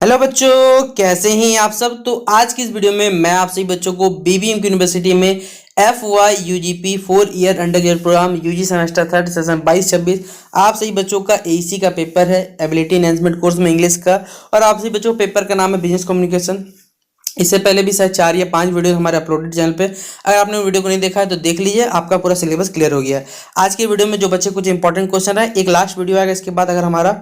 Hello बच्चों, कैसे हैं आप सब। तो आज की इस वीडियो में मैं आप सभी बच्चों को बीबीएम यूनिवर्सिटी में FY UGP 4 year undergraduate program UG semester third session 22-26 आप सही बच्चों का एईसी का पेपर है, एबिलिटी एनहेंसमेंट कोर्स में इंग्लिश का। और आप सही बच्चों पेपर का नाम है बिजनेस कम्युनिकेशन। इससे पहले भी शायद 4 या 5 वीडियो हमारे अपलोडेड चैनल पे, अगर आपने वीडियो को नहीं देखा है तो देख लीजिए, आपका पूरा सिलेबस क्लियर हो गया है। आज की वीडियो में जो बच्चे कुछ इंपॉर्टेंट क्वेश्चन है, एक लास्ट वीडियो आएगा इसके बाद, अगर हमारा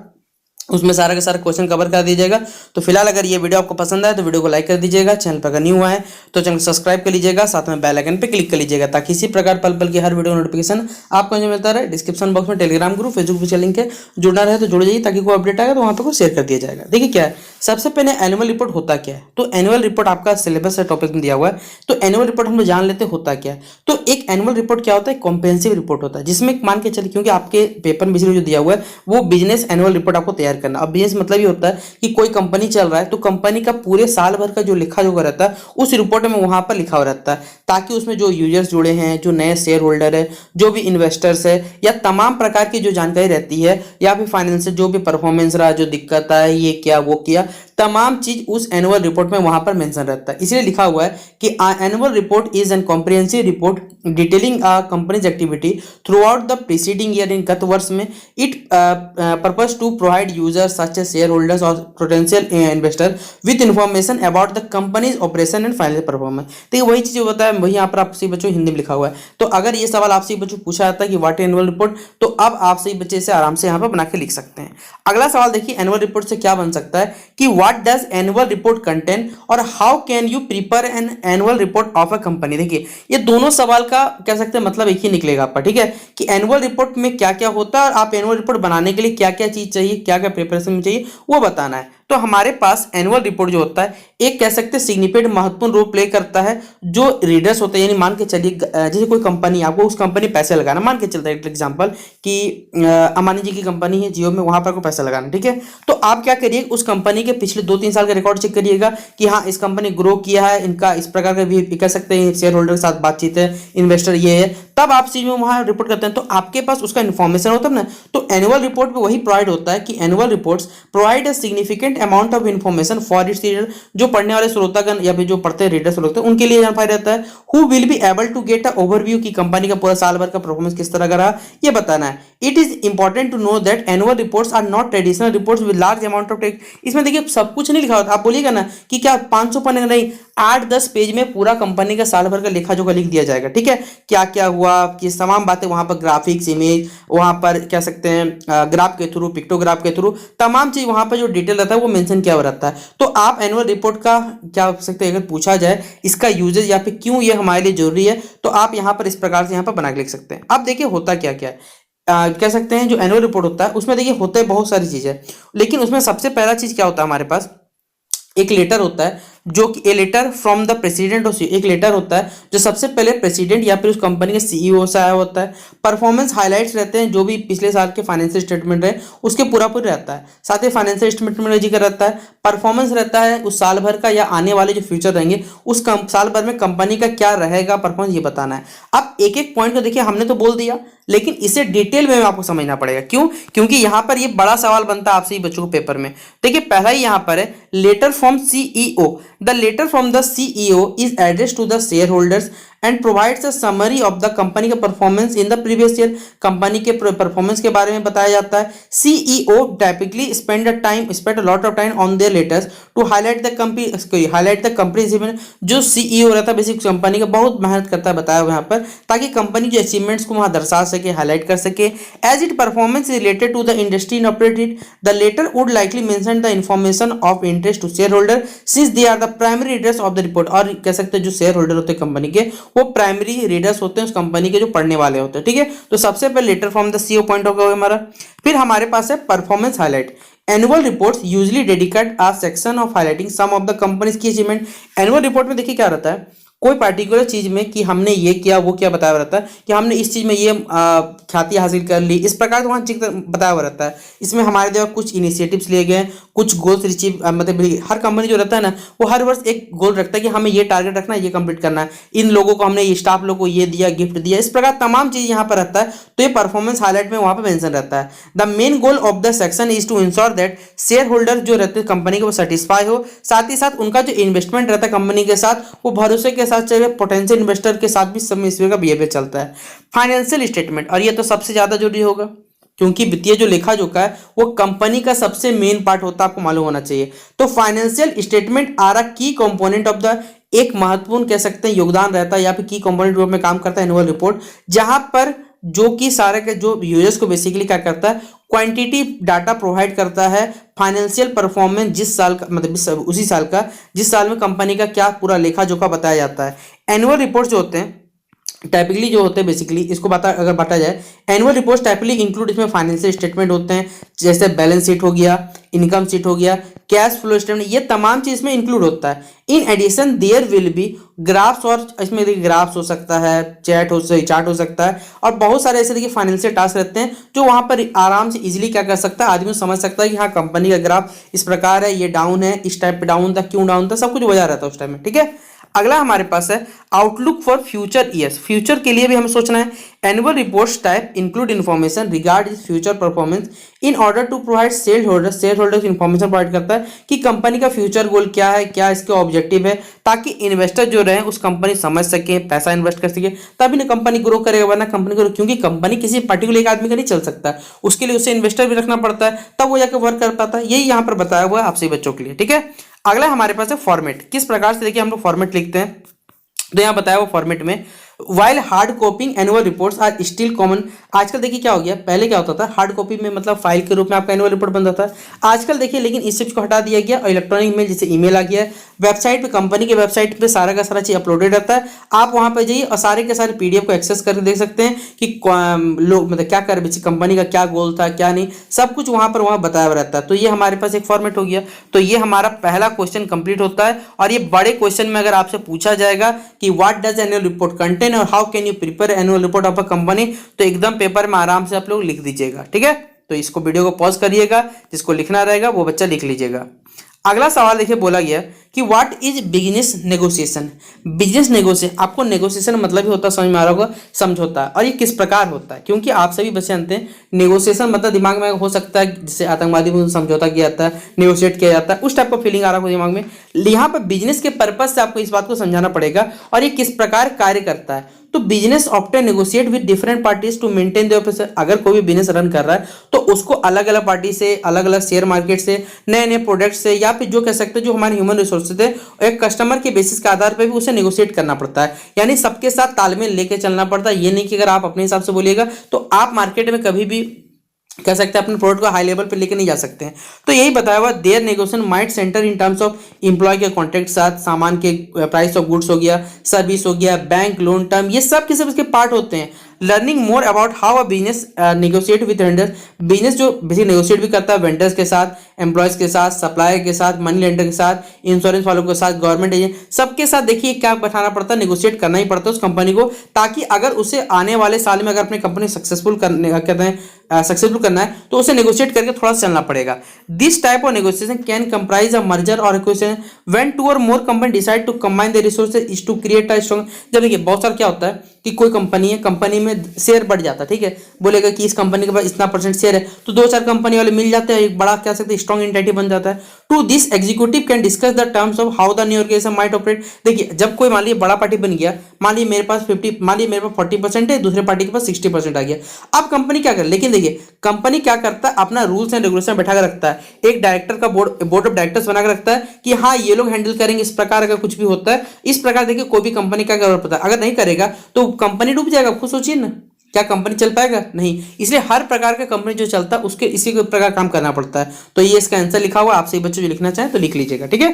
उसमें सारा का सारा क्वेश्चन कवर कर दीजिएगा। तो फिलहाल अगर ये वीडियो आपको पसंद आए तो वीडियो को लाइक कर दीजिएगा, चैनल पर अगर न्यू आए तो चैनल को सब्सक्राइब कर लीजिएगा, साथ में बेल आइकन पे क्लिक कर लीजिएगा ताकि इसी प्रकार पल पल की हर वीडियो नोटिफिकेशन आपको जो मिलता रहे। डिस्क्रिप्शन बॉक्स में टेलीग्राम ग्रुप, फेसबुक पे लिंक है, जुड़ना रहे तो जुड़ जाइए ताकि कोई अपडेट आएगा तो वहाँ पर शेयर कर दिया जाएगा। देखिए क्या है, सबसे पहले एनुअल रिपोर्ट होता क्या है। तो एनुअल रिपोर्ट आपका सिलेबस से टॉपिक में दिया हुआ है। तो एनुअल रिपोर्ट हम लोग जान लेते होता क्या है। तो एक एनुअल रिपोर्ट क्या होता है, कॉम्प्रिहेंसिव रिपोर्ट होता है, जिसमें मान के चलिए क्योंकि आपके पेपर में जो दिया हुआ है वो बिजनेस एनुअल रिपोर्ट आपको तैयार करना। अब बिजनेस मतलब ये होता है कि कोई कंपनी चल रहा है तो कंपनी का पूरे साल भर का जो लिखा जोखा रहता है उस रिपोर्ट में वहां पर लिखा हुआ रहता है, ताकि उसमें जो यूजर्स जुड़े हैं, जो नए शेयर होल्डर है, जो भी इन्वेस्टर्स है, या तमाम प्रकार की जो जानकारी रहती है, या फिर फाइनेंशियल जो भी परफॉर्मेंस रहा, जो दिक्कत है, ये किया वो किया, तमाम चीज उस एनुअल रिपोर्ट में वहां पर मेंशन रहता है। इसलिए लिखा हुआ है कि annual report is an comprehensive report detailing a company's activity throughout the preceding year in गत वर्ष में। It purpose to provide users such as share holders और potential investor with information about the company's operation and financial performance. तो ये वही चीज होता है, वही यहाँ पर आपसे बच्चों हिंदी में लिखा हुआ है। तो अगर ये सवाल आपसे बच्चों पूछा जाता है कि व्हाट एनुअल रिपोर्ट, तो अब आप सही बच्चे से आराम से यहाँ पर बना के लिख सकते हैं। अगला सवाल देखिए, एनुअल रिपोर्ट से क्या बन सकता है कि what does annual report contain और how can you prepare an annual report of a company. देखिए ये दोनों सवाल का कह सकते हैं मतलब एक ही निकलेगा आपका, ठीक है, कि एनुअल रिपोर्ट में क्या क्या होता है और आप एनुअल रिपोर्ट बनाने के लिए क्या क्या चीज चाहिए, क्या क्या प्रिपरेशन में चाहिए वो बताना है। तो हमारे पास एनुअल रिपोर्ट जो होता है एक कह सकते हैं सिग्निफिकेंट महत्वपूर्ण रोल प्ले करता है। जो रीडर्स होते हैं, यानी मान के चलिए जैसे कोई कंपनी, आपको उस कंपनी पैसे लगाना, मान के चलते हैं एग्जांपल कि अंबानी जी की कंपनी है जियो में, वहां पर को पैसा लगाना, ठीक है। तो आप क्या करिए, उस कंपनी के पिछले 2-3 साल का रिकॉर्ड चेक करिएगा कि हाँ इस कंपनी ग्रो किया है, इनका इस प्रकार का भी कह सकते हैं शेयर होल्डर के साथ बातचीत है, इन्वेस्टर ये है, तब आप चीज में वहां रिपोर्ट करते हैं तो आपके पास उसका इन्फॉर्मेशन होता है ना। तो एनुअल रिपोर्ट में वही प्रोवाइड होता है कि annual reports provide a significant amount of information for its reader. जो पढ़ने वाले श्रोतागण या फिर जो पढ़ते रीडर्स होते हैं उनके लिए जानकारी रहता है। Who will be able to get a overview की कंपनी का पूरा साल भर का परफॉर्मेंस किस तरह का रहा, ये बताना है। It is important to know that annual reports are not traditional reports with large amount of text. इसमें देखिए सब कुछ नहीं लिखा होता। आप बोलिएगा ना कि क्या 500 पन्ने नहीं, 8-10 पेज में पूरा कंपनी का साल भर का लेखा जोखा लिख दिया जाएगा, ठीक है, क्या क्या हुआ, कि तमाम बातें वहां पर ग्राफिक्स, इमेज, वहां पर कह सकते हैं ग्राफ के थ्रू, पिक्टोग्राफ के थ्रू, तमाम चीज वहां पर जो डिटेल रहता है वो मेंशन किया हुआ रहता है। तो आप एनुअल रिपोर्ट का क्या कर सकते हैं, अगर पूछा जाए इसका यूजेज या फिर क्यों ये हमारे लिए जरूरी है, तो आप यहाँ पर इस प्रकार से यहाँ पर बना के लिख सकते हैं। अब देखिए होता क्या क्या है, कह सकते हैं जो एनुअल रिपोर्ट होता है उसमें देखिए होता है बहुत सारी चीजें, लेकिन उसमें सबसे पहला चीज क्या होता है, हमारे पास एक लेटर होता है जो कि a letter from the president of, एक लेटर होता है जो सबसे पहले प्रेसिडेंट या फिर उस कंपनी के सीईओ से आया होता है। परफॉर्मेंस हाइलाइट्स रहते हैं, जो भी पिछले साल के फाइनेंशियल स्टेटमेंट रहे उसके पूरा पूरी रहता है। साथ ही फाइनेंशियल स्टेटमेंट में जिक्र रहता है, परफॉर्मेंस रहता है उस साल भर का या आने वाले जो फ्यूचर रहेंगे उस साल भर में कंपनी का क्या रहेगा परफॉर्मेंस, ये बताना है। अब एक एक पॉइंट को देखिए, हमने तो बोल दिया लेकिन इसे डिटेल में आपको समझना पड़ेगा। क्यों? क्योंकि यहां पर ये बड़ा सवाल बनता है आपसे ही बच्चों को पेपर में। देखिए पहला ही यहां पर है letter from CEO. The letter from the CEO is addressed to the share holders and provides a summary of the company का performance in the previous year. Company के परफॉर्मेंस के बारे में बताया जाता है। CEO typically spend a lot of time on their letters to highlight the company achievement. जो CEO रहता है बेसिक कंपनी का बहुत मेहनत करता है, बताया हुआ यहाँ पर, ताकि कंपनी जो अचीवमेंट्स को वहां दर्शा सके, हाईलाइट कर सके। As it performance related to the industry in operated, the letter would likely mention the information of interest to shareholder since they are the primary readers of the report. और कह सकते हैं जो share holder होते हैं company के, वो primary readers होते हैं उस कंपनी के, जो पढ़ने वाले होते हैं, ठीक है। तो सबसे पहले letter from the CEO point होगा हमारा। फिर हमारे पास है performance highlight. Annual reports usually dedicate a section of highlighting some of the company's की अचीवमेंट। एनुअल रिपोर्ट में देखिए क्या रहता है, कोई पार्टिकुलर चीज में कि हमने ये किया वो किया बताया हुआ रहता है, कि हमने इस चीज में ये ख्याति हासिल कर ली, इस प्रकार वहाँ चीज बताया हुआ रहता है। इसमें हमारे द्वारा कुछ इनिशिएटिव्स लिए गए, कुछ गोल्स अचीव, मतलब हर कंपनी जो रहता है ना वो हर वर्ष एक गोल रखता है कि हमें ये टारगेट रखना है, ये कंप्लीट करना है, इन लोगों को हमने, ये स्टाफ लोगों को ये दिया, गिफ्ट दिया, इस प्रकार तमाम चीज यहाँ पर रहता है। तो ये परफॉर्मेंस हाईलाइट में वहाँ पर मेंशन रहता है। The main goal of the section is to ensure that shareholder जो रहते हैं कंपनी के वो सेटिस्फाई हो, साथ ही साथ उनका जो इन्वेस्टमेंट रहता है कंपनी के साथ वो भरोसे के साथ चले, पोटेंशियल इन्वेस्टर के साथ भी समय इस का बिहेवियर चलता है। फाइनेंशियल स्टेटमेंट, और ये तो सबसे ज्यादा जरूरी होगा क्योंकि वित्तीय जो लेखा जोखा है वो कंपनी का सबसे मेन पार्ट होता है, आपको मालूम होना चाहिए। तो फाइनेंशियल स्टेटमेंट आर अ की कंपोनेंट ऑफ द, एक महत्वपूर्ण कह सकते हैं योगदान रहता है या फिर की कंपोनेंट रूप में काम करता है एनुअल रिपोर्ट, जहां पर जो कि सारे के जो यूजर्स को बेसिकली क्या करता है, क्वांटिटी डाटा प्रोवाइड करता है, फाइनेंशियल परफॉर्मेंस जिस साल का, मतलब उसी साल का जिस साल में कंपनी का क्या पूरा लेखा जोखा बताया जाता है। एनुअल रिपोर्ट जो होते हैं टाइपिकली जो होते हैं बेसिकली इसको अगर बांटा जाए, एनुअल रिपोर्ट टाइपिकली इंक्लूड इसमें फाइनेंशियल स्टेटमेंट होते हैं, जैसे बैलेंस शीट हो गया, इनकम शीट हो गया, कैश फ्लो स्टेटमेंट, ये तमाम चीज में इंक्लूड होता है। In addition there will be graphs, और इसमें देखिए ग्राफ्स हो सकता है, चार्ट हो सकता है, और बहुत सारे ऐसे देखिए फाइनेंशियल टास्क रहते हैं जो वहां पर आराम से इजीली क्या कर सकता है, आदमी समझ सकता है कि हाँ कंपनी का ग्राफ इस प्रकार है, ये डाउन है, इस टाइप पे डाउन था, क्यों डाउन था, सब कुछ वजह रहता है उस टाइम में। ठीक है, अगला हमारे पास है outlook for future years, future के लिए भी हमें सोचना है। Annual reports type include information regard future performance in order to provide shareholders information provide करता है कि कंपनी का फ्यूचर गोल क्या है, क्या इसके ऑब्जेक्टिव है, ताकि इन्वेस्टर जो रहे उस कंपनी समझ सके, पैसा इन्वेस्ट कर सके, तभी ना कंपनी ग्रो करेगा, वरना कंपनी ग्रो, क्योंकि कंपनी किसी पर्टिकुलर एक आदमी का नहीं चल सकता, उसके लिए उसे इन्वेस्टर भी रखना पड़ता है, तब वो जाकर वर्क कर पाता है। यही यहाँ पर बताया हुआ है आपसे बच्चों के लिए। ठीक है, अगला हमारे पास है फॉर्मेट, किस प्रकार से देखिए हम लोग फॉर्मेट लिखते हैं। तो यहाँ बताया वो फॉर्मेट में, while hard copying annual reports are still common. आजकल देखिए क्या हो गया, पहले क्या होता था हार्ड कॉपी में मतलब फाइल के रूप में आपका एनुअल रिपोर्ट बनता था, आजकल देखिए लेकिन इस चीज को हटा दिया गया और इलेक्ट्रॉनिक मेल जैसे ईमेल आ गया है। वेबसाइट पे, कंपनी के वेबसाइट पे सारा का सारा चीज अपलोडेड रहता है, आप वहां पर जाइए और सारे के सारे पीडीएफ को एक्सेस करके देख सकते हैं कि लोग मतलब क्या कर, कंपनी का क्या गोल था क्या नहीं, सब कुछ वहां बताया हुआ रहता है। तो ये हमारे पास एक फॉर्मेट हो गया। तो ये हमारा पहला क्वेश्चन कंप्लीट होता है। और ये बड़े क्वेश्चन में अगर आपसे पूछा जाएगा कि what does annual report contain और how can you prepare annual report of a company, तो एकदम पेपर में आराम से आप लोग लिख दीजिएगा। ठीक है, तो इसको वीडियो को पॉज करिएगा, जिसको लिखना रहेगा वो बच्चा लिख लीजिएगा। अगला सवाल देखिए बोला गया कि what is business negotiation. Business negotiation, आपको नेगोशिएशन मतलब ही होता है, समझ में आ रहा होगा, समझौता। और ये किस प्रकार होता है, क्योंकि आप सभी बच्चे जानते हैं नेगोशिएशन मतलब दिमाग में हो सकता है जिससे आतंकवादी को समझौता किया जाता है, नेगोशिएट किया जाता है, उस टाइप का फीलिंग आ रहा होगा दिमाग में। यहाँ पर बिजनेस के पर्पज से आपको इस बात को समझाना पड़ेगा और ये किस प्रकार कार्य करता है। तो business often negotiate with different parties to maintain their office. अगर कोई भी बिजनेस रन कर रहा है तो उसको अलग अलग पार्टी से, अलग अलग शेयर मार्केट से, नए नए प्रोडक्ट से, या फिर जो कह सकते हैं जो हमारे ह्यूमन रिसोर्सेज है, एक कस्टमर के बेसिस के आधार पर भी उसे नेगोशिएट करना पड़ता है। यानी सबके साथ तालमेल लेके चलना पड़ता है। ये नहीं कि अगर आप अपने हिसाब से बोलिएगा तो आप मार्केट में कभी भी कह सकते हैं अपने प्रोडक्ट को हाई लेवल पे लेके नहीं जा सकते हैं। तो यही बताया हुआ, their negotiation might center in terms of employ के कॉन्ट्रैक्ट साथ, सामान के प्राइस ऑफ गुड्स हो गया, सर्विस हो गया, बैंक लोन टर्म, ये सब के सब इसके पार्ट होते हैं। Learning more about how a business negotiate with vendors. Business जो बेसिक नेगोशिएट भी करता है वेंडर्स के साथ, एम्प्लॉयज के साथ, सप्लायर के साथ, मनी लेंडर के साथ, इंश्योरेंस वालों के साथ, गवर्नमेंट एजेंट, सबके साथ देखिए क्या बैठाना पड़ता है, नेगोशिएट करना ही पड़ता है उस कंपनी को, ताकि अगर उसे आने वाले साल में अगर अपनी कंपनी सक्सेसफुल करने कहते हैं सक्सेसफुल करना है तो उसे नेगोशिएट करके थोड़ा सा चलना पड़ेगा। This type of negotiation can comprise a merger और एक्विजिशन व्हेन टू और more company decide to combine their resources is to create a strong. जब देखिए बहुत सारा क्या होता है कि कोई कंपनी है, कंपनी में शेयर बढ़ जाता है, ठीक है, बोलेगा कि इस कंपनी के पास इतना परसेंट शेयर है, तो दो चार कंपनी वाले मिल जाते हैं, एक बड़ा कह सकते हैं स्ट्रॉन्ग एंटिटी बन जाता है। To this executive can discuss the terms of how the new organization might operate. देखिए जब कोई मान लीजिए बड़ा पार्टी बन गया, मान लीजिए मेरे पास 40% है, दूसरे पार्टी के पास 60% आ गया, अब कंपनी क्या करे, लेकिन देखिए कंपनी क्या करता है, अपना रूल्स एंड रेगुलेशन बैठा कर रखता है, एक डायरेक्टर का बोर्ड ऑफ डायरेक्टर्स बना कर रखता है कि हाँ ये लोग हैंडल करेंगे, इस प्रकार का कुछ भी होता है, इस प्रकार देखिए कोई भी कंपनी क्या कर पता, अगर नहीं करेगा तो कंपनी डूब जाएगा। खुद सोचिए ना, क्या कंपनी चल पाएगा, नहीं। इसलिए हर प्रकार का कंपनी जो चलता है उसके इसी के प्रकार काम करना पड़ता है। तो ये इसका आंसर लिखा हुआ, आप सही बच्चों जो लिखना चाहें तो लिख लीजिएगा। ठीक है,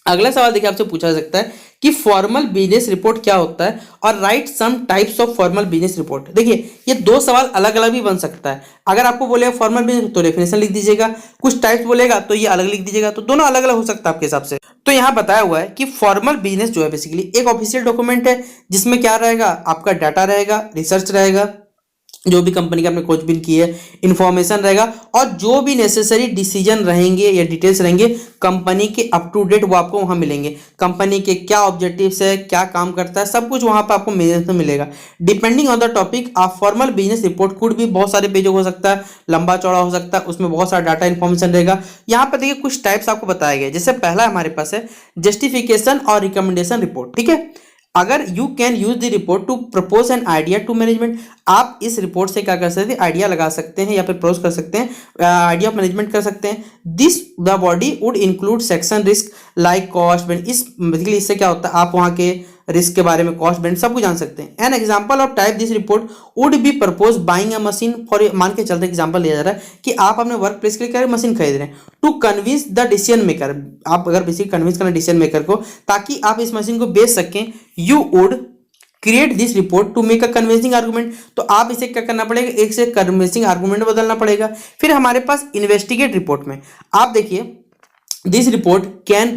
अगला सवाल देखिए आपसे पूछा जा सकता है कि फॉर्मल बिजनेस रिपोर्ट क्या होता है और write some types of formal business report. देखिए ये दो सवाल अलग अलग भी बन सकता है। अगर आपको बोलेगा फॉर्मल बिजनेस तो डेफिनेशन लिख दीजिएगा, कुछ टाइप्स बोलेगा तो ये अलग लिख दीजिएगा, तो दोनों अलग अलग हो सकता है आपके हिसाब से। तो यहाँ बताया हुआ है कि फॉर्मल बिजनेस जो है बेसिकली एक ऑफिशियल डॉक्यूमेंट है जिसमें क्या रहेगा, आपका डाटा रहेगा, रिसर्च रहेगा, जो भी कंपनी का आपने खोजबीन की है, इंफॉर्मेशन रहेगा, और जो भी नेसेसरी डिसीजन रहेंगे या डिटेल्स रहेंगे कंपनी के अप टू डेट वो आपको वहां मिलेंगे। कंपनी के क्या ऑब्जेक्टिव्स है, क्या काम करता है, सब कुछ वहां पर आपको मिलने में मिलेगा। डिपेंडिंग ऑन द टॉपिक आप फॉर्मल बिजनेस रिपोर्ट कुड भी बहुत सारे पेज हो सकता है, लंबा चौड़ा हो सकता है, उसमें बहुत सारा डाटा इन्फॉर्मेशन रहेगा। यहाँ पर देखिए कुछ टाइप्स आपको बताया गया। जैसे पहला हमारे पास है जस्टिफिकेशन और रिकमेंडेशन रिपोर्ट। ठीक है, अगर you can use the report to propose an idea to management, आप इस रिपोर्ट से क्या कर सकते हैं, आइडिया लगा सकते हैं या फिर प्रपोज कर सकते हैं, आइडिया ऑफ मैनेजमेंट कर सकते हैं। This the body would include section risk like cost, इस बेसिकली इससे क्या होता है आप वहाँ के रिस्क के बारे में, कॉस्ट बेनिफिट सब कुछ जान सकते हैं। An example of type this report would be propose buying a machine for, मान के चलते एग्जांपल लिया जा रहा है कि आप अपने वर्क प्लेस के लिए मशीन खरीद रहे हैं to convince the decision maker, आप अगर बेसिकली कन्विंस करना डिसीजन मेकर को ताकि आप इस मशीन को बेच सकें, you would create this report to make a convincing argument, तो आप इसे क्या करना पड़ेगा, एक से कन्विंसिंग आर्गूमेंट बदलना पड़ेगा। फिर हमारे पास इन्वेस्टिगेट रिपोर्ट में आप देखिए this report can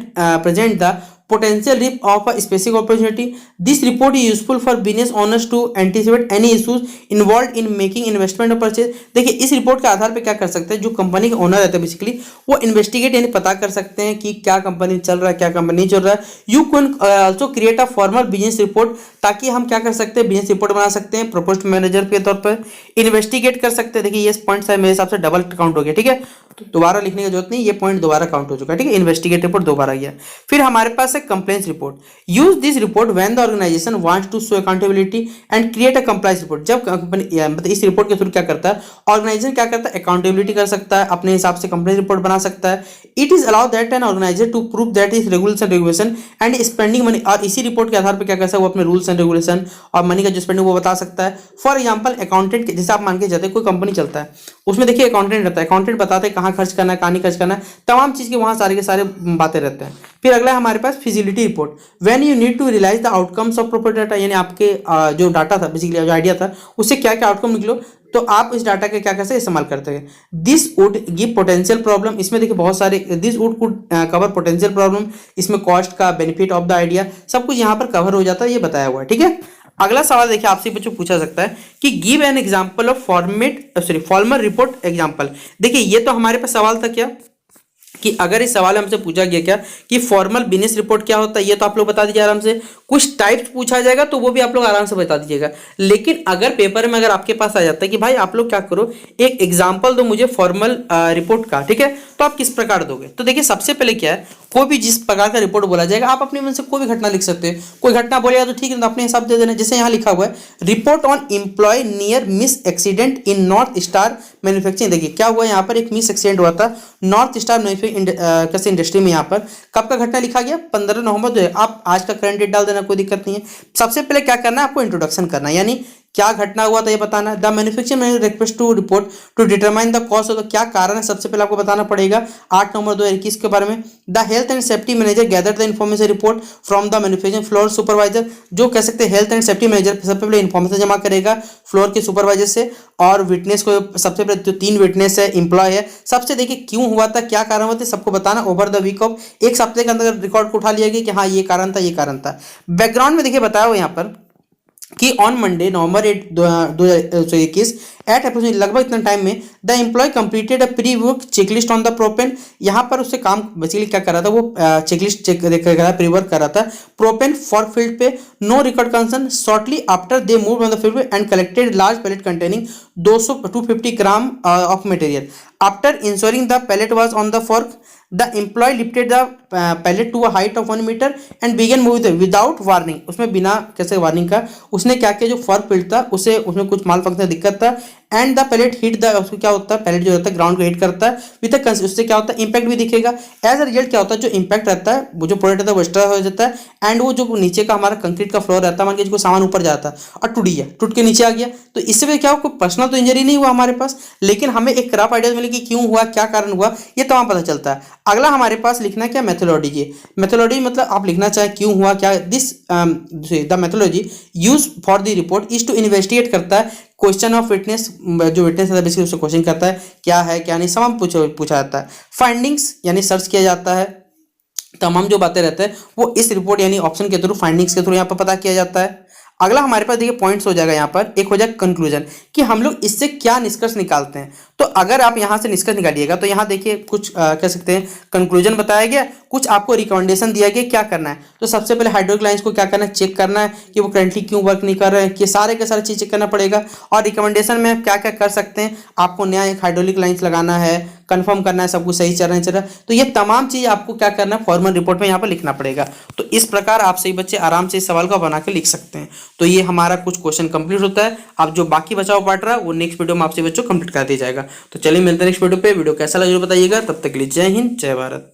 present the potential risk of a specific opportunity. This report is useful for business owners to anticipate any issues involved in making investment or purchase. देखिए इस report के आधार पे क्या कर सकते हैं, जो कंपनी के ओनर रहते हैं बेसिकली वो इन्वेस्टिगेट यानी पता कर सकते हैं कि क्या कंपनी चल रहा है, क्या कंपनी नहीं चल रहा है। You can also create a formal business report, ताकि हम क्या कर सकते हैं, बिजनेस रिपोर्ट बना सकते हैं प्रोपोस्ट मैनेजर के तौर पर इन्वेस्टिगेट कर सकते हैं। देखिए ये पॉइंट मेरे हिसाब से डबल काउंट हो गया। ठीक है, तो दोबारा लिखने की जरूरत नहीं, ये पॉइंट दोबारा काउंट हो चुका है। ठीक है, इन्वेस्टिगेट रिपोर्ट दोबारा गया। फिर हमारे पास है complaints report. Use this report when the organization wants to show accountability and create a compliance report. जब कंपनी मतलब इस रिपोर्ट के थ्रू क्या करता है, ऑर्गेनाइजेशन क्या करता है, अकाउंटेबिलिटी कर सकता है, अपने हिसाब से कंप्लेंट रिपोर्ट बना सकता है। It is allow that an organizer to prove that is rules and regulation and spending money, और इसी रिपोर्ट के आधार पर क्या कर सकता है वो अपने रूल्स एंड रेगुलेशन और मनी का जो स्पेंडिंग वो बता सकता है। फॉर एग्जाम्पल अकाउंटेंट, जैसे आप मान के जाते हैं कोई कंपनी चलता है उसमें देखिए अकाउंटेंट रहता है, अकाउंटेंट बताते हैं कहाँ खर्च करना है, कहाँ नहीं खर्च करना है, तमाम चीज़ के वहाँ सारे के सारे बातें रहते हैं। फिर अगला है हमारे पास feasibility report. When you need to realize the outcomes of proper data, यानी आपके जो डाटा था बेसिकली जो आइडिया था उससे क्या क्या आउटकम निकलो, तो आप इस डाटा के क्या कैसे इस्तेमाल करते हैं। This would give potential problem, इसमें देखिए बहुत सारे, this would could cover potential problem, इसमें कॉस्ट का, बेनिफिट ऑफ द आइडिया सब कुछ यहाँ पर कवर हो जाता है, ये बताया हुआ है। ठीक है, अगला सवाल देखिए आपसे बच्चों पूछा सकता है कि give an example of formal report example. देखिए ये तो हमारे पास सवाल था क्या कि अगर इस सवाल हमसे पूछा गया क्या कि फॉर्मल बिजनेस रिपोर्ट क्या होता है, ये तो आप लोग बता दीजिए आराम से। कुछ टाइप्स पूछा जाएगा तो वो भी आप लोग आराम से बता दीजिएगा। लेकिन अगर पेपर में अगर आपके पास आ जाता है कि भाई आप लोग क्या करो, एक एग्जाम्पल दो मुझे फॉर्मल रिपोर्ट का, ठीक है, तो आप किस प्रकार दोगे। तो देखिए सबसे पहले क्या है, कोई भी जिस प्रकार का रिपोर्ट बोला जाएगा आप अपने मन से कोई भी घटना लिख सकते हैं। कोई घटना बोलेगा तो ठीक है, तो अपने हिसाब दे देना। जैसे यहाँ लिखा हुआ है report on employ near miss accident in North Star manufacturing. देखिए क्या हुआ यहाँ पर, एक मिस एक्सीडेंट हुआ था नॉर्थ स्टार मैन्युफैक्चरिंग इंडस्ट्री में। यहाँ पर कब का घटना लिखा गया, 15 नवंबर 2000। आप आज का करंट डेट डाल देना, कोई दिक्कत नहीं है। सबसे पहले क्या करना है आपको, इंट्रोडक्शन करना है, यानी क्या घटना हुआ था ये बताना है। The manufacturing manager request to report to determine the cost of, क्या कारण है सबसे पहले आपको बताना पड़ेगा 8 नवंबर 2021 के बारे में। The health and safety manager gather the information report from the manufacturing floor supervisor. जो कह सकते हैं हेल्थ एंड सेफ्टी मैनेजर सबसे पहले इन्फॉर्मेशन जमा करेगा फ्लोर के सुपरवाइजर से, और विटनेस को सबसे पहले जो 3 विटनेस है, इंप्लॉय है, सबसे देखिए क्यों हुआ था, क्या कारण हुआ था, सबको बताना। ओवर द वीक ऑफ, एक सप्ताह के अंदर रिकॉर्ड को उठा लिया गया कि हाँ ये कारण था, ये कारण था। बैकग्राउंड में देखिए बताया हुआ यहाँ पर कि on Monday November 8 2021 at approximately लगभग इतना टाइम में the employ completed a pre work checklist on the propane. यहाँ पर उससे काम बेसिकली क्या कर रहा था, वो चेकलिस्ट चेक कर रहा था, प्री वर्क कर रहा था प्रोपेन फॉर फील्ड पे। No record concern shortly after they move on the field and collected large pallet containing 250 gram of material. After ensuring the pallet was on the fork the employ lifted the pallet to a height of 1 meter and began move without warning. उसमें बिना कैसे warning का उसने क्या किया, जो fork field था उसे उसमें कुछ माल फंक्शन दिक्कत था and the pallet hit the, उसको क्या होता है, पैलेट जो होता है ग्राउंड को हिट करता है विद द, उससे क्या होता है इंपैक्ट भी दिखेगा। एज अ रिजल्ट क्या होता है, जो इंपैक्ट रहता है वो जो प्रोडक्ट रहता है वो एक्स्ट्रा हो जाता है एंड वो जो नीचे का हमारा कंक्रीट का फ्लोर रहता है, मान के जो सामान ऊपर जाता है और टूट गया, टूट के नीचे आ गया, तो इससे क्या हो, कोई पर्सनल तो इंजरी नहीं हुआ हमारे पास, लेकिन हमें एक रफ आइडिया मिले कि क्यों हुआ, क्या कारण हुआ, ये तमाम पता चलता है। अगला हमारे पास लिखना क्या, मेथोडोलॉजी। मेथोडोलॉजी मतलब आप लिखना चाहे क्यों हुआ क्या, this the methodology use for the report is to investigate करता है क्वेश्चन ऑफ विटनेस, जो विटनेस है बेसिकली उससे क्वेश्चन करता है क्या है क्या नहीं, सवाल पूछा जाता है। फाइंडिंग्स यानी सर्च किया जाता है, तमाम जो बातें रहते हैं वो इस रिपोर्ट यानी ऑप्शन के थ्रू, फाइंडिंग्स के थ्रू यहाँ पर पता किया जाता है। अगला हमारे पास देखिए पॉइंट्स हो जाएगा यहाँ पर, एक हो जाएगा कंक्लूजन कि हम लोग इससे क्या निष्कर्ष निकालते हैं। तो अगर आप यहाँ से निष्कर्ष निकालिएगा तो यहाँ देखिए कुछ कह सकते हैं कंक्लूजन बताया गया, कुछ आपको रिकमेंडेशन दिया गया क्या करना है। तो सबसे पहले हाइड्रोलिक लाइंस को क्या करना है, चेक करना है कि वो करंटली क्यों वर्क नहीं कर रहे हैं, कि सारे के सारे चीज़ चेक करना पड़ेगा। और रिकमेंडेशन में क्या क्या कर सकते हैं, आपको नया एक हाइड्रोलिक लाइंस लगाना है, कंफर्म करना है सब कुछ सही चल रहा है चल रहा है, तो ये तमाम चीज़ आपको क्या करना है फॉर्मल रिपोर्ट में यहाँ पर लिखना पड़ेगा। तो इस प्रकार आप सही बच्चे आराम से इस सवाल को बना के लिख सकते हैं। तो ये हमारा कुछ क्वेश्चन कंप्लीट होता है। अब जो बाकी बचा हुआ पार्ट रहा वो नेक्स्ट वीडियो में आपसे बच्चों कंप्लीट कर दिया जाएगा। तो चलिए मिलते हैं नेक्स्ट वीडियो पे। वीडियो कैसा लगा जरूर बताइएगा। तब तक के लिए जय हिंद जय भारत।